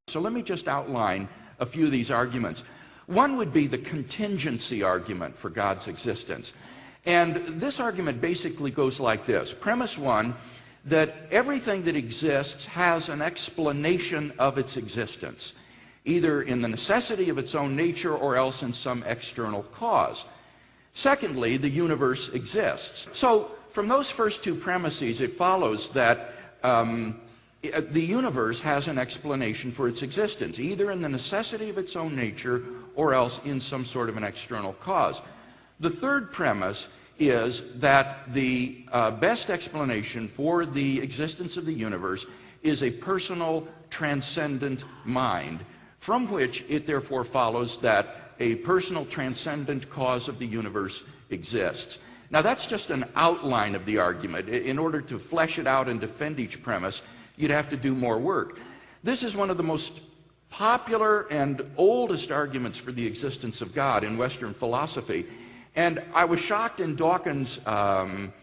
So let me just outline a few of these arguments. One would be the contingency argument for God's existence. And this argument basically goes like this. Premise one, that everything that exists has an explanation of its existence, either in the necessity of its own nature or else in some external cause. Secondly, the universe exists. So from those first two premises, it follows that the universe has an explanation for its existence, either in the necessity of its own nature or else in some sort of an external cause. The third premise is that the best explanation for the existence of the universe is a personal, transcendent mind, from which it therefore follows that a personal, transcendent cause of the universe exists. Now that's just an outline of the argument. In order to flesh it out and defend each premise, you'd have to do more work. This is one of the most popular and oldest arguments for the existence of God in Western philosophy. And I was shocked in Dawkins' book,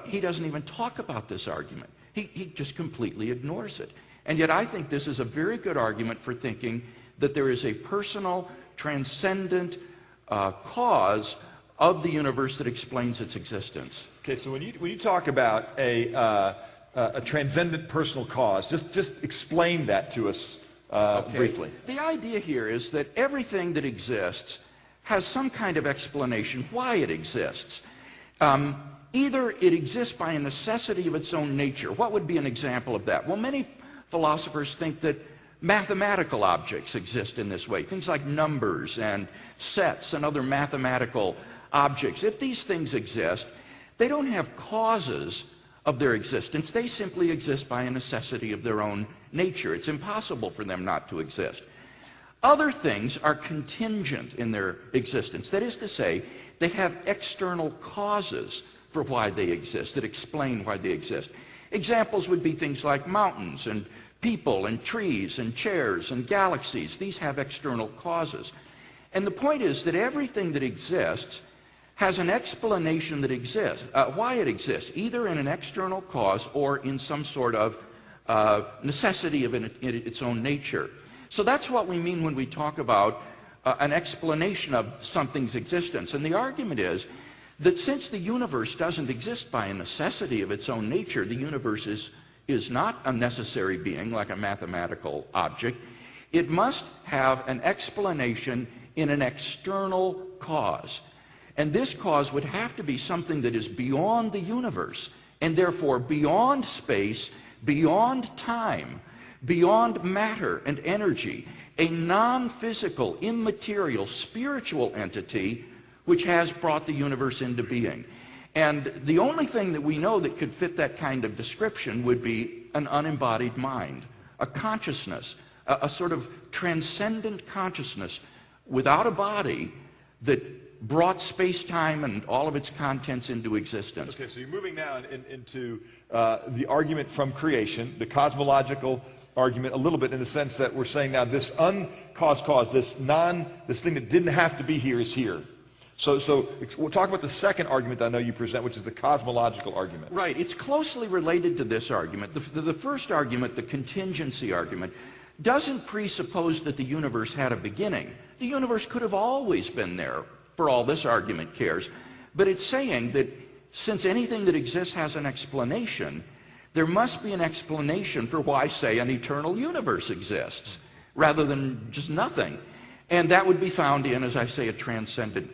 he doesn't even talk about this argument. He just completely ignores it. And yet I think this is a very good argument for thinking that there is a personal, transcendent cause of the universe that explains its existence. Okay, so when you talk about a transcendent personal cause, just explain that to us briefly. The idea here is that everything that exists has some kind of explanation why it exists. Either it exists by a necessity of its own nature. What would be an example of that? Well, many philosophers think that mathematical objects exist in this way, things like numbers and sets and other mathematical objects. If these things exist, they don't have causes of their existence. They simply exist by a necessity of their own nature. It's impossible for them not to exist. Other things are contingent in their existence. That is to say, they have external causes for why they exist, that explain why they exist. Examples would be things like mountains and people and trees and chairs and galaxies. These have external causes. And the point is that everything that exists has an explanation that exists, why it exists, either in an external cause or in some sort of necessity of its own nature. So that's what we mean when we talk about an explanation of something's existence. And the argument is that since the universe doesn't exist by a necessity of its own nature, the universe is not a necessary being like a mathematical object. It must have an explanation in an external cause. And this cause would have to be something that is beyond the universe, and therefore beyond space, beyond time, beyond matter and energy, a non-physical, immaterial, spiritual entity which has brought the universe into being. And the only thing that we know that could fit that kind of description would be an unembodied mind, a consciousness, a sort of transcendent consciousness without a body that brought space-time and all of its contents into existence. Okay, so you're moving now into the argument from creation, the cosmological argument, a little bit in the sense that we're saying now this uncaused cause, this thing that didn't have to be here is here. So we'll talk about the second argument that I know you present, which is the cosmological argument. Right. It's closely related to this argument. The first argument, the contingency argument, doesn't presuppose that the universe had a beginning. The universe could have always been there, for all this argument cares. But it's saying that since anything that exists has an explanation, there must be an explanation for why, say, an eternal universe exists, rather than just nothing. And that would be found in, as I say, a transcendent